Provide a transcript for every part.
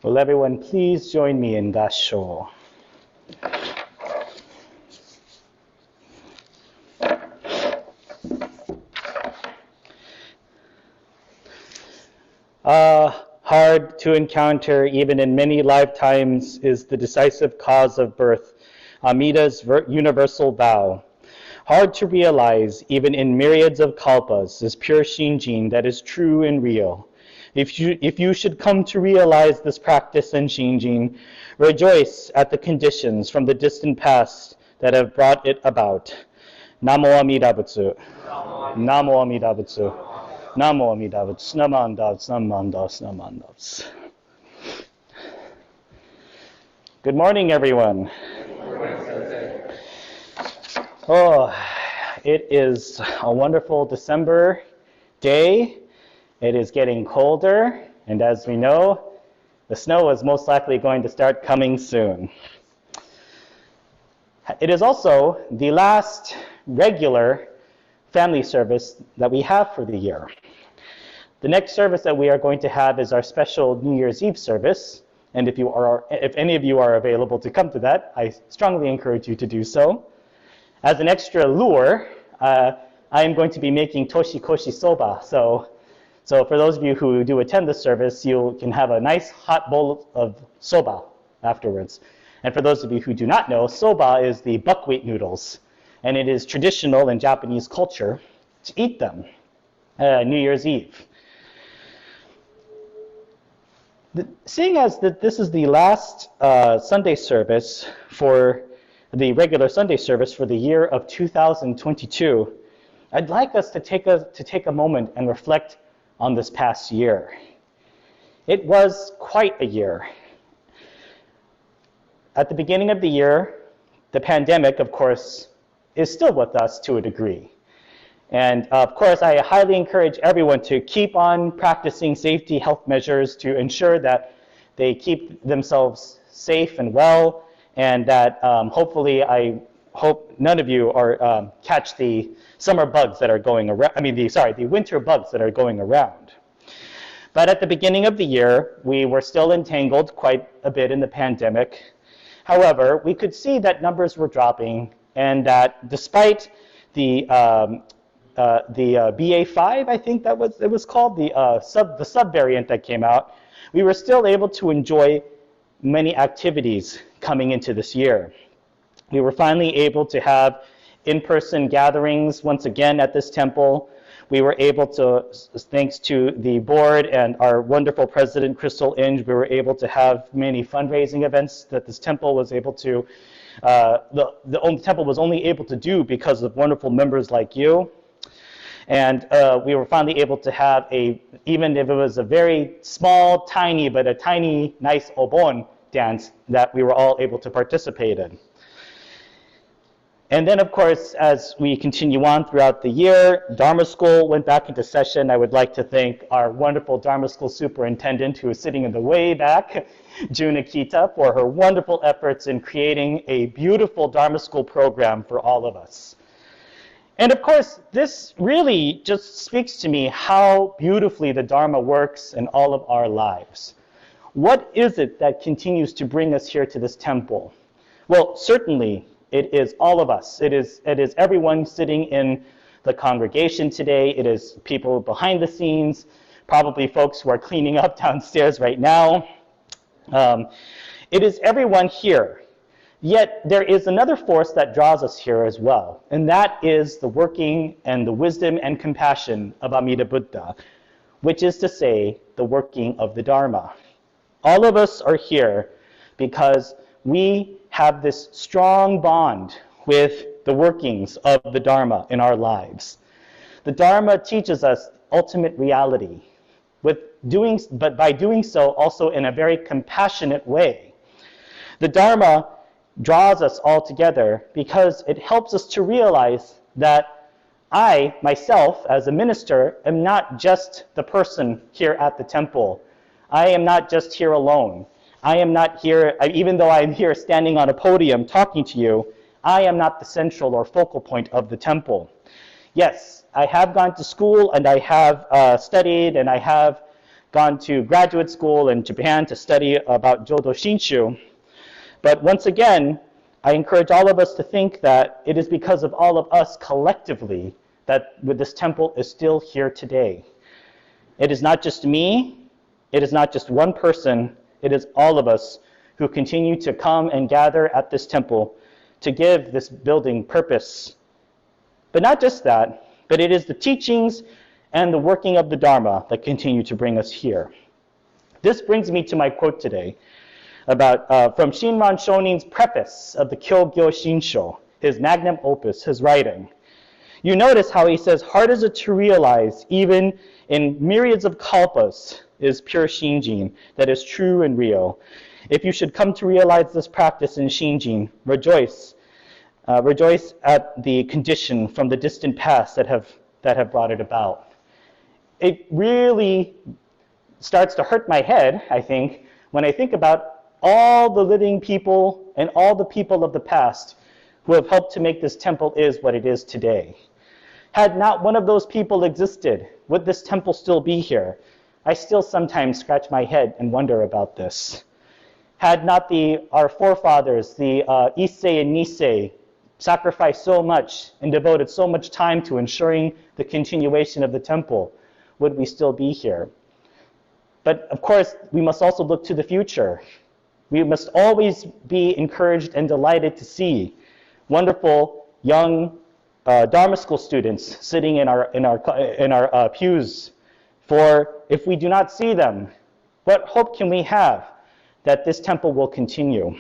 Will everyone please join me in Gasho? Hard to encounter, even in many lifetimes, is the decisive cause of birth, Amida's universal vow. Hard to realize, even in myriads of kalpas, is pure Shinjin that is true and real. If you should come to realize this practice in Shinjin, rejoice at the conditions from the distant past that have brought it about. Namo Amida Butsu. Namo Amida Butsu. Namo Amida Butsu. Namandavs, namandavs, namandavs. Good morning, everyone. Oh, it is a wonderful December day. It is getting colder, and as we know, the snow is most likely going to start coming soon. It is also the last regular family service that we have for the year. The next service that we are going to have is our special New Year's Eve service, and if any of you are available to come to that, I strongly encourage you to do so. As an extra lure, I am going to be making toshikoshi soba. So for those of you who do attend the service, you can have a nice hot bowl of soba afterwards. And for those of you who do not know, soba is the buckwheat noodles. And it is traditional in Japanese culture to eat them New Year's Eve. Seeing as that this is the last Sunday service for the regular Sunday service for the year of 2022, I'd like us to take a moment and reflect on this past year. It was quite a year. At the beginning of the year, the pandemic, of course, is still with us to a degree. And of course, I highly encourage everyone to keep on practicing safety health measures to ensure that they keep themselves safe and well, and that hopefully, I hope none of you are catch the summer bugs that are going around, the winter bugs that are going around. But at the beginning of the year, we were still entangled quite a bit in the pandemic. However, we could see that numbers were dropping, and that despite the BA.5, I think that it was called, the subvariant that came out, we were still able to enjoy many activities coming into this year. We were finally able to have in-person gatherings once again at this temple. We were able to, thanks to the board and our wonderful president, Crystal Inge, we were able to have many fundraising events that this temple was able to, the temple was only able to do because of wonderful members like you. And we were finally able to have even if it was a very small, tiny, but a tiny, nice obon dance that we were all able to participate in. And then, of course, as we continue on throughout the year, Dharma School went back into session. I would like to thank our wonderful Dharma School superintendent, who is sitting in the way back, June Akita, for her wonderful efforts in creating a beautiful Dharma School program for all of us. And of course, this really just speaks to me how beautifully the Dharma works in all of our lives. What is it that continues to bring us here to this temple? Well, certainly, it is all of us. It is everyone sitting in the congregation today. It is people behind the scenes, probably folks who are cleaning up downstairs right now. It is everyone here. Yet there is another force that draws us here as well, and that is the working and the wisdom and compassion of Amida Buddha, which is to say, the working of the Dharma. All of us are here because we have this strong bond with the workings of the Dharma in our lives. The Dharma teaches us ultimate reality, but by doing so also in a very compassionate way. The Dharma draws us all together because it helps us to realize that I, myself, as a minister, am not just the person here at the temple. I am not just here alone. I am not here, even though I'm here standing on a podium talking to you, I am not the central or focal point of the temple. Yes, I have gone to school and I have studied and I have gone to graduate school in Japan to study about Jodo Shinshu. But once again, I encourage all of us to think that it is because of all of us collectively that this temple is still here today. It is not just me, it is not just one person, it is all of us who continue to come and gather at this temple to give this building purpose. But not just that, but it is the teachings and the working of the Dharma that continue to bring us here. This brings me to my quote today about from Shinran Shonin's preface of the Kyogyo Shinsho, his magnum opus, his writing. You notice how he says, hard is it to realize, even in myriads of kalpas, is pure Shinjin, that is true and real. If you should come to realize this practice in Shinjin, rejoice. Rejoice at the condition from the distant past that have brought it about. It really starts to hurt my head, I think, when I think about all the living people and all the people of the past who have helped to make this temple is what it is today. Had not one of those people existed, would this temple still be here? I still sometimes scratch my head and wonder about this. Had not our forefathers, the Issei and Nisei, sacrificed so much and devoted so much time to ensuring the continuation of the temple, would we still be here? But of course, we must also look to the future. We must always be encouraged and delighted to see wonderful young Dharma school students sitting in our pews. For if we do not see them, what hope can we have that this temple will continue?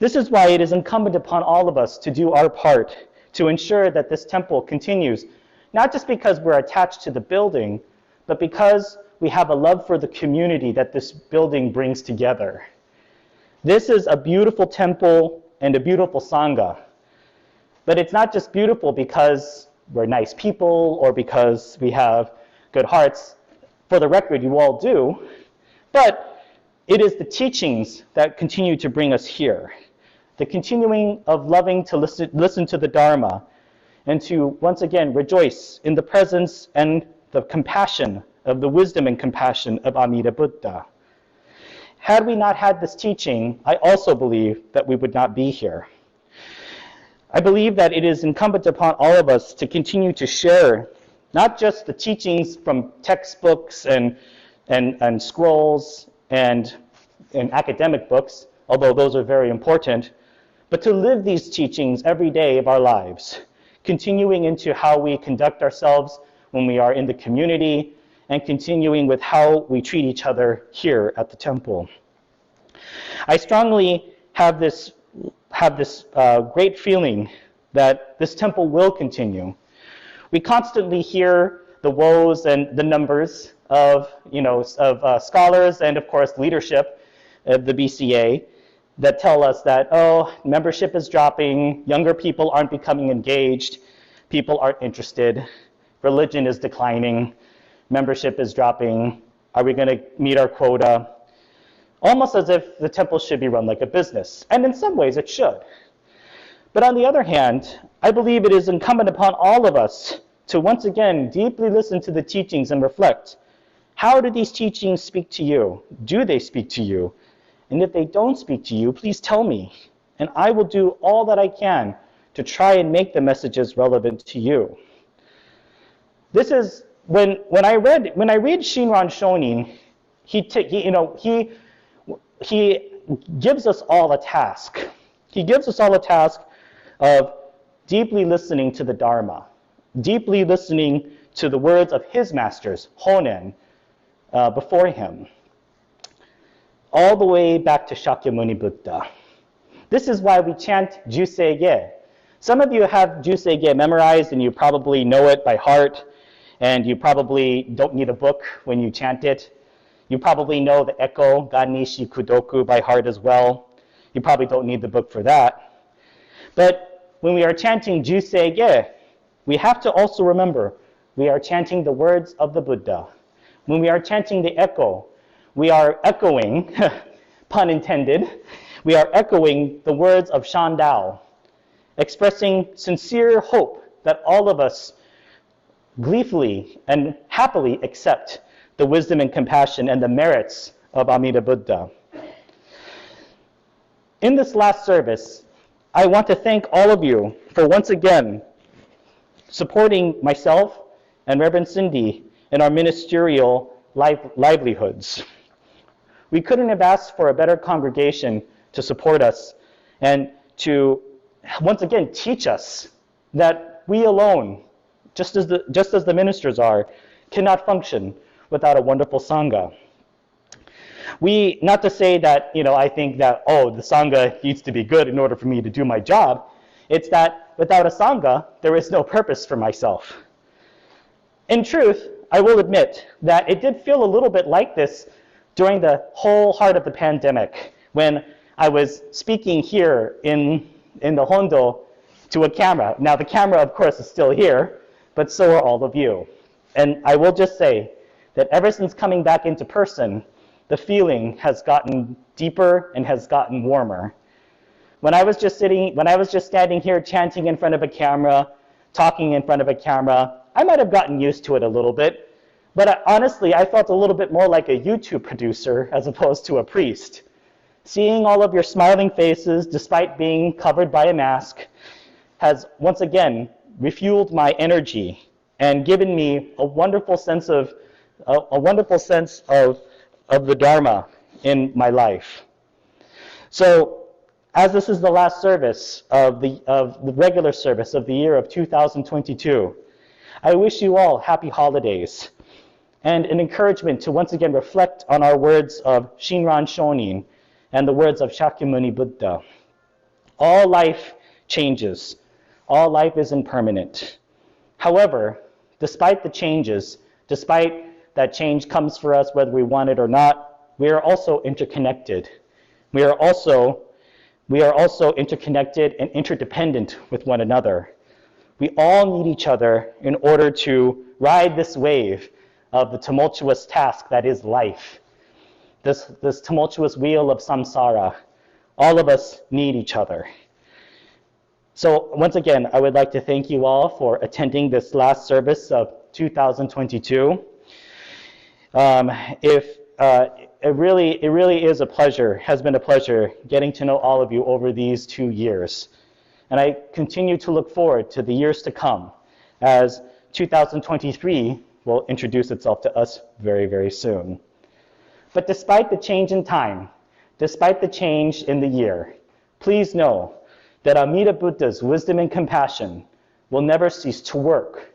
This is why it is incumbent upon all of us to do our part to ensure that this temple continues, not just because we're attached to the building, but because we have a love for the community that this building brings together. This is a beautiful temple and a beautiful Sangha. But it's not just beautiful because we're nice people or because we have good hearts. For the record, you all do. But it is the teachings that continue to bring us here. The continuing of loving to listen to the Dharma and to, once again, rejoice in the presence and the compassion of the wisdom and compassion of Amida Buddha. Had we not had this teaching, I also believe that we would not be here. I believe that it is incumbent upon all of us to continue to share not just the teachings from textbooks and scrolls and academic books, although those are very important, but to live these teachings every day of our lives, continuing into how we conduct ourselves when we are in the community, and continuing with how we treat each other here at the temple. I strongly have this great feeling that this temple will continue. We constantly hear the woes and the numbers of scholars and, of course, leadership of the BCA that tell us that, oh, membership is dropping, younger people aren't becoming engaged, people aren't interested, religion is declining, membership is dropping, are we going to meet our quota? Almost as if the temple should be run like a business. And in some ways it should. But on the other hand, I believe it is incumbent upon all of us to once again deeply listen to the teachings and reflect. How do these teachings speak to you? Do they speak to you? And if they don't speak to you, please tell me. And I will do all that I can to try and make the messages relevant to you. This is when I read Shinran Shonin, he gives us all a task. He gives us all a task of deeply listening to the Dharma, deeply listening to the words of his masters, Honen, before him, all the way back to Shakyamuni Buddha. This is why we chant Jusei-ge. Some of you have Jusei-ge memorized and you probably know it by heart, and you probably don't need a book when you chant it. You probably know the echo, Ganishi Kudoku, by heart as well. You probably don't need the book for that. But when we are chanting Jusei-ge, we have to also remember we are chanting the words of the Buddha. When we are chanting the echo, we are echoing, pun intended, we are echoing the words of Shandao, expressing sincere hope that all of us gleefully and happily accept the wisdom and compassion and the merits of Amida Buddha. In this last service, I want to thank all of you for once again supporting myself and Reverend Cindy in our ministerial livelihoods. We couldn't have asked for a better congregation to support us and to once again teach us that we alone, just as the ministers are, cannot function without a wonderful Sangha. Not to say that, I think that, the Sangha needs to be good in order for me to do my job. It's that without a Sangha, there is no purpose for myself. In truth, I will admit that it did feel a little bit like this during the whole heart of the pandemic, when I was speaking here in the Hondo to a camera. Now, the camera, of course, is still here, but so are all of you. And I will just say that ever since coming back into person, the feeling has gotten deeper and has gotten warmer. When I was just standing here chanting in front of a camera, talking in front of a camera, I might have gotten used to it a little bit, but honestly, I felt a little bit more like a YouTube producer as opposed to a priest. Seeing all of your smiling faces, despite being covered by a mask, has once again refueled my energy and given me a wonderful sense of the Dharma in my life. So, as this is the last service of the regular service of the year of 2022, I wish you all happy holidays and an encouragement to once again reflect on our words of Shinran Shonin and the words of Shakyamuni Buddha. All life changes. All life is impermanent. However, despite the changes, despite that change comes for us whether we want it or not, we are also interconnected. We are also interconnected and interdependent with one another. We all need each other in order to ride this wave of the tumultuous task that is life. This tumultuous wheel of samsara. All of us need each other. So once again, I would like to thank you all for attending this last service of 2022. It really is a pleasure, has been a pleasure getting to know all of you over these 2 years. And I continue to look forward to the years to come as 2023 will introduce itself to us very, very soon. But despite the change in time, despite the change in the year, please know that Amida Buddha's wisdom and compassion will never cease to work.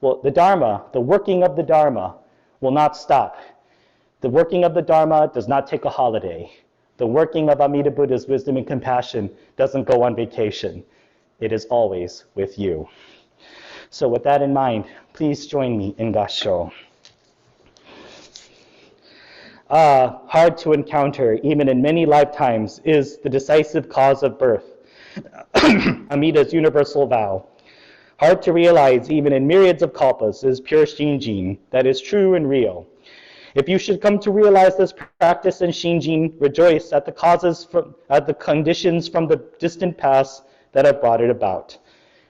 Well, the Dharma, the working of the Dharma, will not stop. The working of the Dharma does not take a holiday. The working of Amida Buddha's wisdom and compassion doesn't go on vacation. It is always with you. So with that in mind, please join me in Gassho. Hard to encounter, even in many lifetimes, is the decisive cause of birth, Amida's universal vow. Hard to realize, even in myriads of kalpas, is pure Shinjin, that is true and real. If you should come to realize this practice in Shinjin, rejoice at the conditions from the distant past that have brought it about.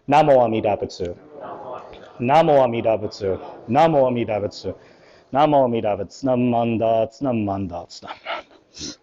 Namo Amida Butsu. Namo Amida Butsu. Namo Amida Butsu. Namo Amida Butsu. Nam Mandat, Nam Mandat, Nam Mandat.